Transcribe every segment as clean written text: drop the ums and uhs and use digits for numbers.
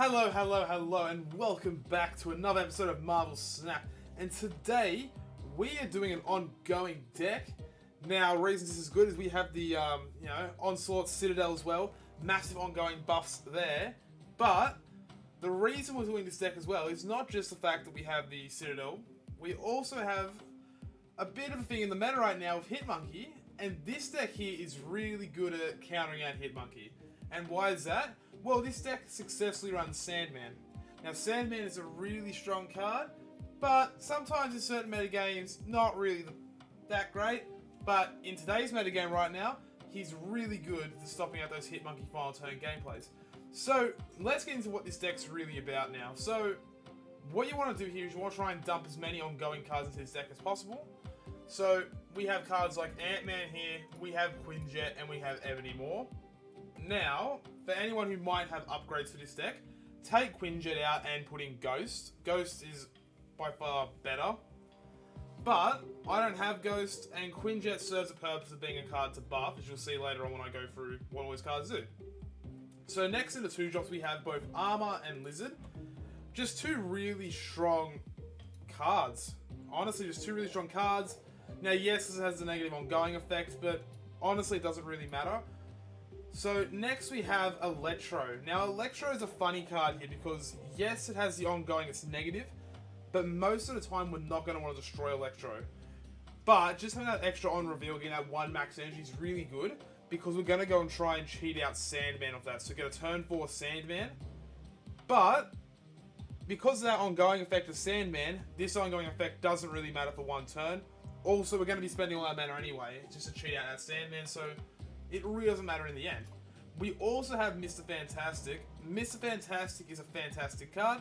Hello, hello, hello, and welcome back to another episode of Marvel Snap. And today, we are doing an ongoing deck. Now, reasons this is good is we have the, onslaught, citadel as well. Massive ongoing buffs there. But, the reason we're doing this deck as well is not just the fact that we have the citadel. We also have a bit of a thing in the meta right now with Hitmonkey. And this deck here is really good at countering out Hitmonkey. And why is that? Well, this deck successfully runs Sandman. Now, Sandman is a really strong card, but sometimes in certain metagames, not really that great. But in today's metagame right now, he's really good at stopping out those Hitmonkey final turn gameplays. So, let's get into what this deck's really about now. So, what you want to do here is you want to try and dump as many ongoing cards into this deck as possible. So, we have cards like Ant-Man here, we have Quinjet, and we have Ebony Maw. Now, for anyone who might have upgrades for this deck, take Quinjet out and put in Ghost. Ghost is by far better. But, I don't have Ghost, and Quinjet serves the purpose of being a card to buff, as you'll see later on when I go through what all these cards do. So next in the 2-drops we have both Armor and Lizard. Just two really strong cards. Honestly, just two really strong cards. Now yes, this has a negative ongoing effect, but honestly it doesn't really matter. So next we have Electro. Now Electro is a funny card here because yes, it has the ongoing, it's negative, but most of the time we're not going to want to destroy Electro. But just having that extra on reveal, getting that 1 max energy is really good because we're going to go and try and cheat out Sandman off that. So get a turn 4 Sandman. But because of that ongoing effect of Sandman, this ongoing effect doesn't really matter for 1 turn. Also, we're going to be spending all our mana anyway, just to cheat out that Sandman, so it really doesn't matter in the end. We also have Mr. Fantastic. Mr. Fantastic is a fantastic card,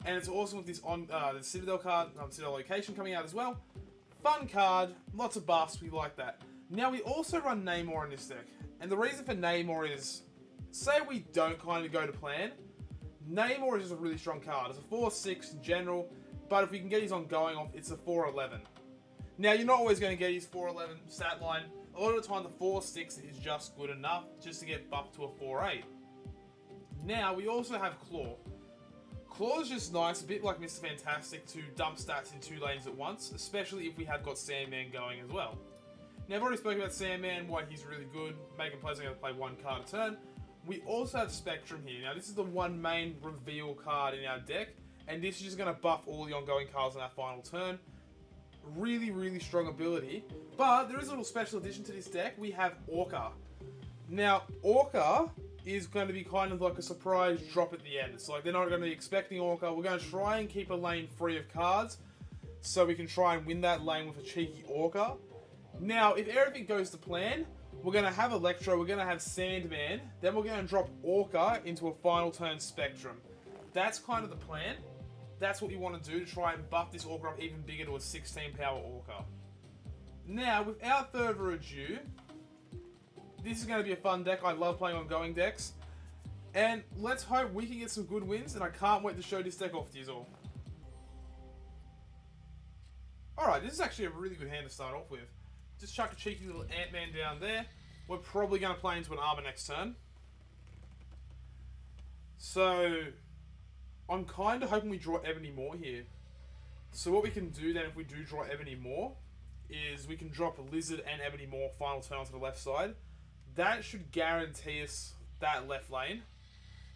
and it's awesome with this the Citadel card, Citadel location coming out as well. Fun card, lots of buffs, we like that. Now, we also run Namor in this deck, and the reason for Namor is, say we don't kind of go to plan, Namor is just a really strong card. It's a 4/6 in general, but if we can get his ongoing off, it's a 4/11. Now, you're not always going to get his 4/11 stat line. A lot of the time, the 4/6 is just good enough just to get buffed to a 4/8. Now, we also have Claw. Claw is just nice, a bit like Mr. Fantastic, to dump stats in 2 lanes at once, especially if we have got Sandman going as well. Now, I've already spoken about Sandman, why he's really good, making players are going to play 1 card a turn. We also have Spectrum here. Now, this is the one main reveal card in our deck, and this is just going to buff all the ongoing cards on our final turn. Really, really strong ability. But there is a little special addition to this deck. We have ORKA. Now, ORKA is going to be kind of like a surprise drop at the end. It's like they're not going to be expecting ORKA. We're going to try and keep a lane free of cards so we can try and win that lane with a cheeky ORKA. Now, if everything goes to plan, we're going to have Electro, we're going to have Sandman, then we're going to drop ORKA into a final turn Spectrum. That's kind of the plan. That's what we want to do to try and buff this ORKA up even bigger to a 16 power ORKA. Now, without further ado, this is going to be a fun deck. I love playing ongoing decks. And let's hope we can get some good wins, and I can't wait to show this deck off to you all. Alright, this is actually a really good hand to start off with. Just chuck a cheeky little Ant-Man down there. We're probably going to play into an Armor next turn. So, I'm kind of hoping we draw Ebony Maw here. So what we can do then if we do draw Ebony Maw is we can drop a Lizard and Ebony Maw final turn onto the left side. That should guarantee us that left lane.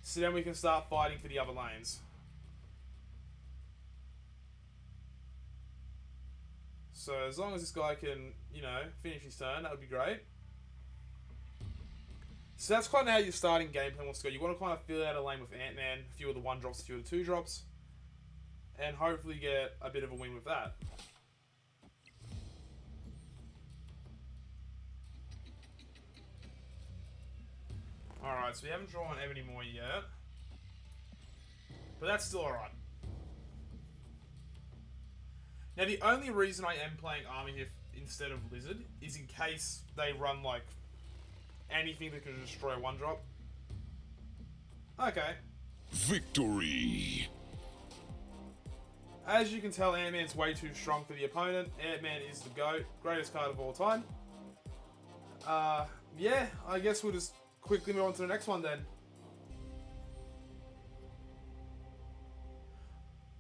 So then we can start fighting for the other lanes. So as long as this guy can, finish his turn, that would be great. So that's kind of how your starting game plan wants to go. You want to kind of fill out a lane with Ant-Man, a few of the 1-drops, a few of the 2-drops, and hopefully get a bit of a win with that. Alright, so we haven't drawn Ebony Maw yet, but that's still alright. Now, the only reason I am playing Armor here instead of Lizard is in case they run, like, anything that can destroy a 1-drop. Okay. Victory! As you can tell, Ant-Man's way too strong for the opponent. Ant-Man is the GOAT. Greatest card of all time. Yeah, I guess we'll just quickly move on to the next one then.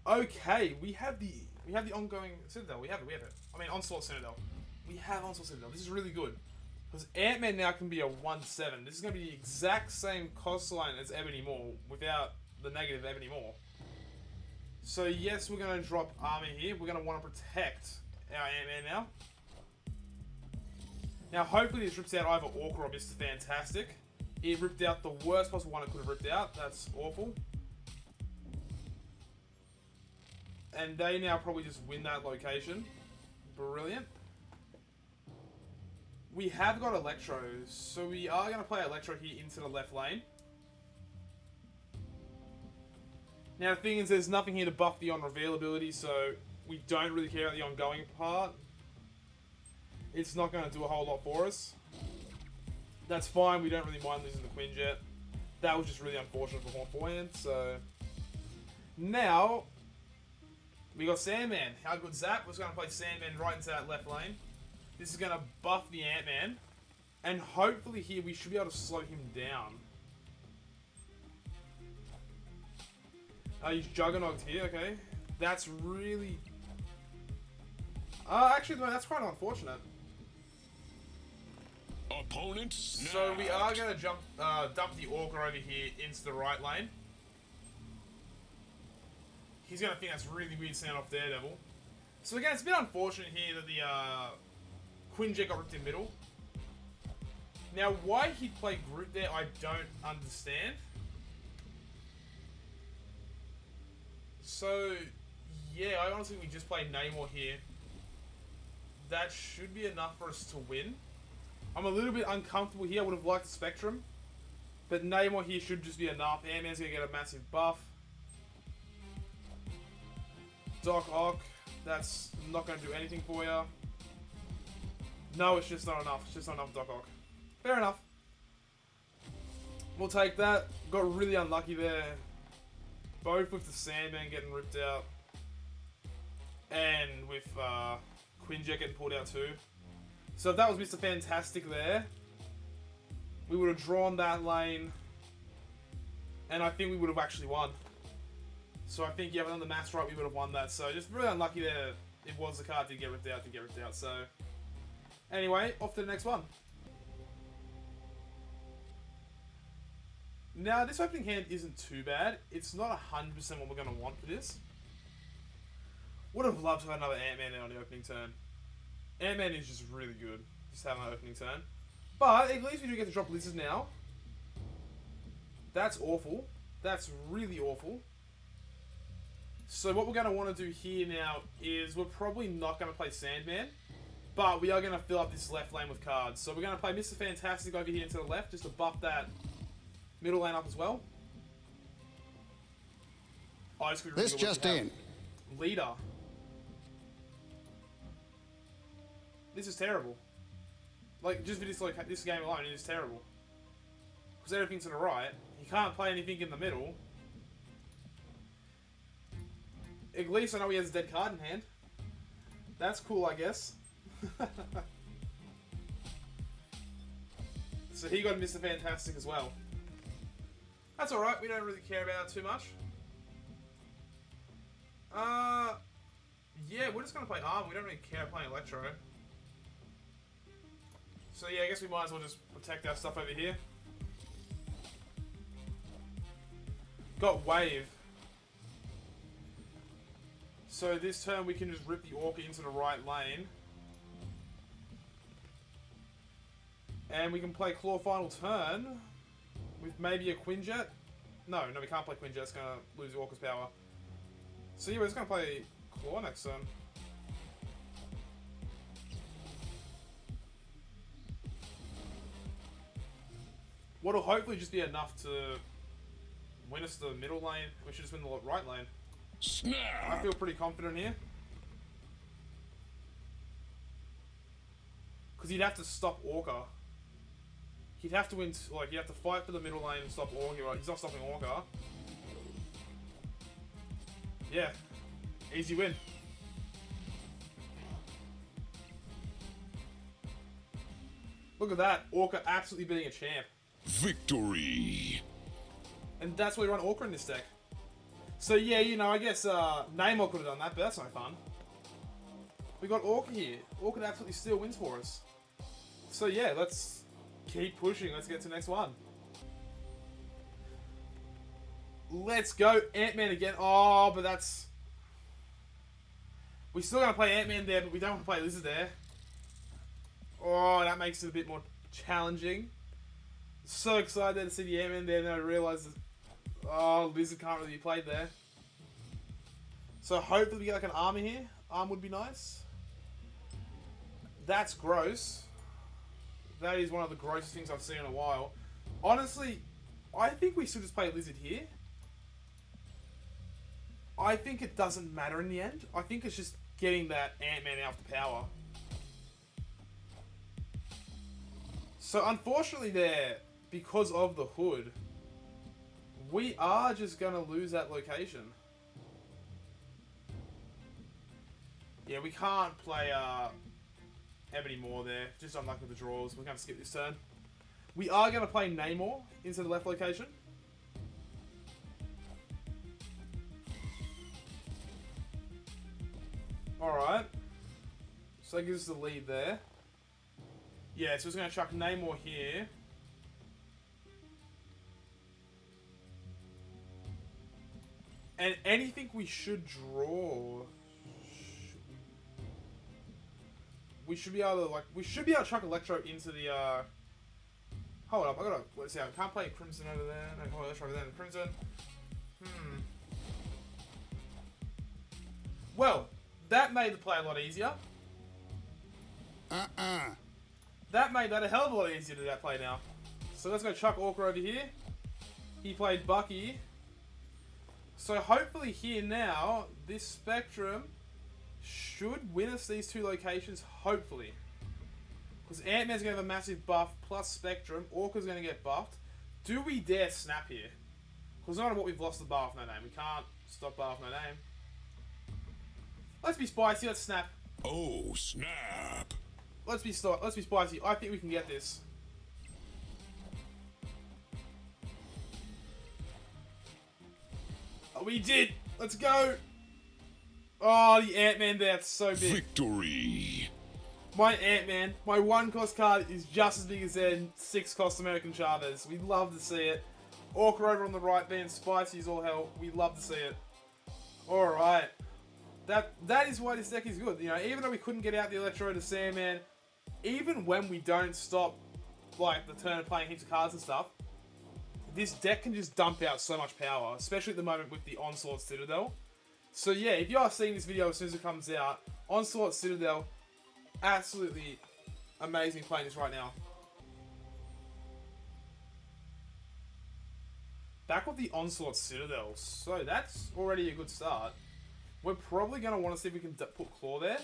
Okay, we have the ongoing citadel. We have it. I mean, onslaught citadel. We have onslaught citadel. This is really good because Ant-Man now can be a 1/7. This is going to be the exact same cost line as Ebony Maw without the negative Ebony Maw. So yes, we're going to drop armor here. We're going to want to protect our Ant-Man now. Now, hopefully this rips out either ORKA or Mr. Fantastic. It ripped out the worst possible one it could have ripped out. That's awful. And they now probably just win that location. Brilliant. We have got Electro, so we are going to play Electro here into the left lane. Now the thing is, there's nothing here to buff the on-reveal ability, so we don't really care about the ongoing part. It's not going to do a whole lot for us. That's fine, we don't really mind losing the Quinjet. That was just really unfortunate for beforehand, so... Now... We got Sandman. How good Zap was going to play Sandman right into that left lane. This is going to buff the Ant-Man. And hopefully here we should be able to slow him down. He's Juggernaut here, okay. That's really... actually, no, that's quite unfortunate. Opponent snapped. So we are going to dump the ORKA over here into the right lane. He's going to think that's really weird sound off Daredevil. So again, it's a bit unfortunate here that the Quinjet got ripped in middle. Now, why he'd play Groot there, I don't understand. So, yeah, I honestly think we just play Namor here. That should be enough for us to win. I'm a little bit uncomfortable here. I would have liked the Spectrum. But Namor here should just be enough. Ant-Man's going to get a massive buff. Doc Ock, that's not going to do anything for you. No, it's just not enough. It's just not enough Doc Ock. Fair enough. We'll take that. Got really unlucky there. Both with the Sandman getting ripped out. And with Quinjet getting pulled out too. So if that was Mr. Fantastic there, we would have drawn that lane. And I think we would have actually won. So I think, yeah, if we've done the maths right, we would have won that. So just really unlucky there. It was the card to get ripped out, So anyway, off to the next one. Now, this opening hand isn't too bad. It's not 100% what we're going to want for this. Would have loved to have another Ant-Man on the opening turn. Ant-Man is just really good. Just having an opening turn. But at least we do get to drop blizzards now. That's awful. That's really awful. So what we're going to want to do here now is we're probably not going to play Sandman, but we are going to fill up this left lane with cards. So we're going to play Mr. Fantastic over here into the left just to buff that middle lane up as well. Oh, this just in. Leader. This is terrible. Like, just for this game alone, it is terrible. Because everything's to the right. You can't play anything in the middle. At least I know he has a dead card in hand. That's cool, I guess. So he got Mr. Fantastic as well. That's alright, we don't really care about it too much. Yeah, we're just going to play Arm. We don't really care playing Electro. So yeah, I guess we might as well just protect our stuff over here. Got Wave. So this turn we can just rip the ORKA into the right lane. And we can play Claw final turn with maybe a Quinjet. No, we can't play Quinjet. It's going to lose ORKA's power. So yeah, we're just going to play Claw next turn. What'll hopefully just be enough to win us the middle lane. We should just win the right lane. Snap. I feel pretty confident here. Because he'd have to stop ORKA. He'd have to win, like, he'd have to fight for the middle lane and stop ORKA. Right? He's not stopping ORKA. Yeah. Easy win. Look at that. ORKA absolutely being a champ. Victory. And that's why we run ORKA in this deck. So yeah, you know, I guess Namor could have done that, but that's no fun. We got Orca here. Orca absolutely still wins for us. So yeah, let's keep pushing. Let's get to the next one. Let's go Ant-Man again. Oh, but that's... We're still going to play Ant-Man there, but we don't want to play Lizard there. Oh, that makes it a bit more challenging. So excited to see the Ant-Man there, and then I realise that... Oh, Lizard can't really be played there. So hopefully we get like an armor here. Arm would be nice. That's gross. That is one of the grossest things I've seen in a while. Honestly, I think we should just play Lizard here. I think it doesn't matter in the end. I think it's just getting that Ant-Man out of power. So unfortunately there, because of the hood, we are just going to lose that location. Yeah, we can't play Ebony Moore there. Just unlucky with the draws. We're going to skip this turn. We are going to play Namor into the left location. Alright. So that gives us the lead there. Yeah, so we're going to chuck Namor here. And anything we should draw... We should be able to, like... We should be able to chuck Electro into the, Hold up, I gotta... Let's see, I can't play Crimson over there. No, hold on, Electro over there. Crimson. Well... That made the play a lot easier. That made that a hell of a lot easier to do that play now. So let's go chuck Orca over here. He played Bucky. So hopefully here now, this Spectrum should win us these two locations, hopefully. Because Ant-Man's going to have a massive buff, plus Spectrum. Orca's going to get buffed. Do we dare snap here? Because no matter what, we've lost the bar off no name. We can't stop bar off no name. Let's be spicy. Let's snap. Oh, snap. Let's be spicy. I think we can get this. Oh, we did. Let's go. Oh, the Ant-Man there. It's so big. Victory. My Ant-Man, my 1-cost card is just as big as their 6-cost American Chavez. We love to see it. Orca over on the right, being spicy as all hell. We love to see it. Alright. That is why this deck is good. You know, even though we couldn't get out the Electro to Sandman, even when we don't stop, like, the turn of playing heaps of cards and stuff, this deck can just dump out so much power, especially at the moment with the Onslaught Citadel. So yeah, if you are seeing this video as soon as it comes out, Onslaught Citadel, absolutely amazing playing this right now. Back with the Onslaught Citadel, so that's already a good start. We're probably going to want to see if we can put Claw there.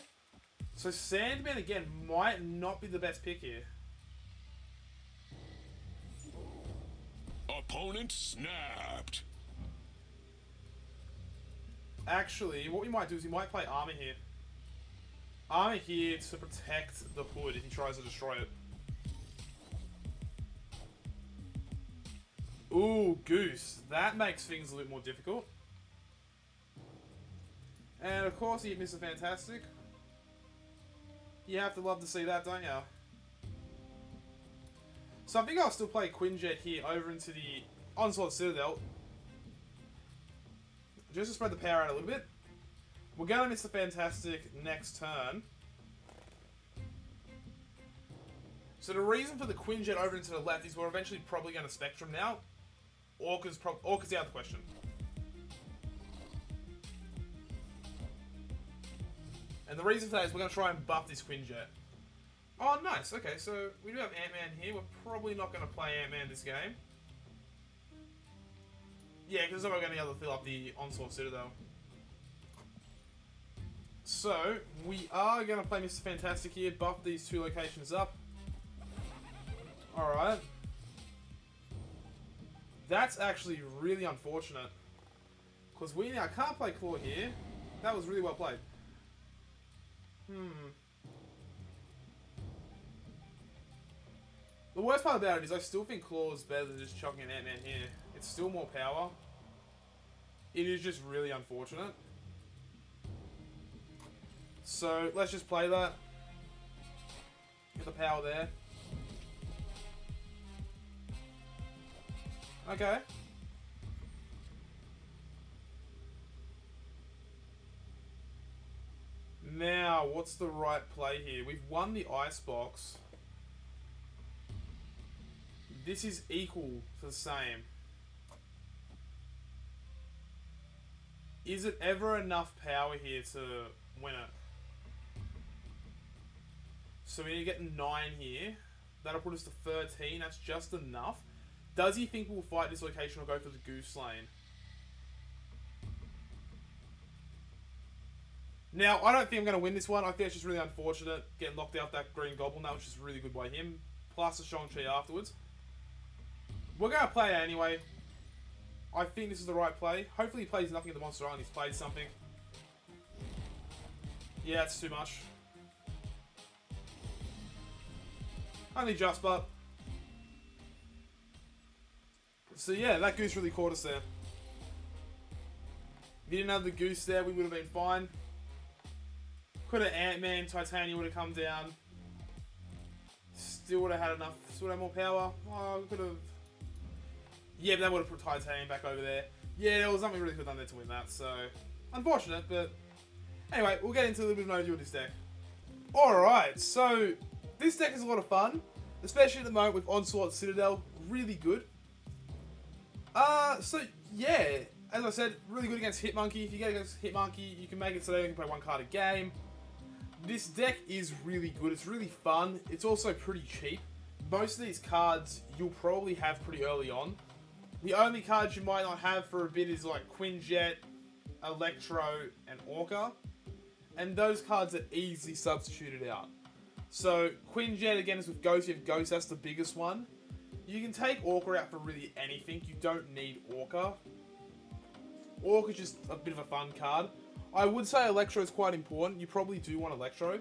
So Sandman, again, might not be the best pick here. Opponent snapped. Actually, what we might do is we might play Armor here. Armor here to protect the hood if he tries to destroy it. Ooh, Goose. That makes things a little more difficult. And of course, he hit Mr. Fantastic. You have to love to see that, don't ya? So I think I'll still play Quinjet here over into the Onslaught Citadel. Just to spread the power out a little bit. We're going to Mr. Fantastic next turn. So the reason for the Quinjet over into the left is we're eventually probably going to Spectrum now. Orca's out of the question. And the reason for that is we're going to try and buff this Quinjet. Oh, nice. Okay, so we do have Ant-Man here. We're probably not going to play Ant-Man this game. Yeah, because I'm not going to be able to fill up the Onslaught Citadel. So, we are going to play Mr. Fantastic here, buff these two locations up. Alright. That's actually really unfortunate. Because we now can't play Claw here. That was really well played. The worst part about it is I still think Claw is better than just chucking an Ant-Man here. It's still more power. It is just really unfortunate. So, let's just play that. Get the power there. Okay. Now, what's the right play here? We've won the icebox. This is equal to the same. Is it ever enough power here to win it? So we need to get 9 here. That'll put us to 13. That's just enough. Does he think we'll fight dislocation or go for the goose lane? Now, I don't think I'm going to win this one. I think it's just really unfortunate getting locked out that green goblin. That was just really good by him. Plus the Shang-Chi afterwards. We're going to play it anyway. I think this is the right play. Hopefully he plays nothing at the Monster Island. He's played something. Yeah, it's too much. Only just, but... So yeah, that goose really caught us there. If he didn't have the goose there, we would have been fine. Could have Ant-Man, Titanium would have come down. Still would have had enough. Still would have more power. Oh, could have... Yeah, but that would have put Titanium back over there. Yeah, there was nothing really could have done there to win that, so... Unfortunate, but... Anyway, we'll get into a little bit of an overview of this deck. Alright, so... This deck is a lot of fun. Especially at the moment with Onslaught Citadel. Really good. So, yeah. As I said, really good against Hitmonkey. If you get against Hitmonkey, you can make it so you can play 1 card a game. This deck is really good. It's really fun. It's also pretty cheap. Most of these cards you'll probably have pretty early on. The only cards you might not have for a bit is like Quinjet, Electro, and ORKA. And those cards are easily substituted out. So, Quinjet again is with Ghost. You have Ghost, that's the biggest one. You can take ORKA out for really anything. You don't need ORKA. ORKA is just a bit of a fun card. I would say Electro is quite important. You probably do want Electro.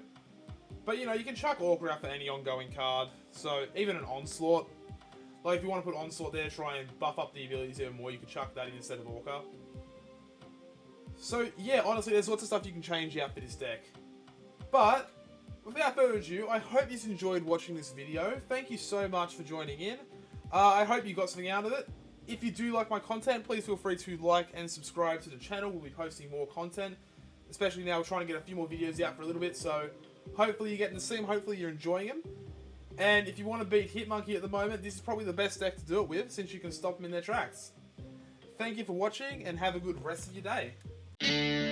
But, you know, you can chuck ORKA out for any ongoing card. So, even an Onslaught. Like, if you want to put Onslaught there, try and buff up the abilities even more, you can chuck that in instead of ORKA. So, yeah, honestly, there's lots of stuff you can change out for this deck. But, without further ado, I hope you enjoyed watching this video. Thank you so much for joining in. I hope you got something out of it. If you do like my content, please feel free to like and subscribe to the channel. We'll be posting more content. Especially now, we're trying to get a few more videos out for a little bit. So, hopefully you're getting to see them. Hopefully you're enjoying them. And if you want to beat Hitmonkey at the moment, this is probably the best deck to do it with, since you can stop them in their tracks. Thank you for watching, and have a good rest of your day.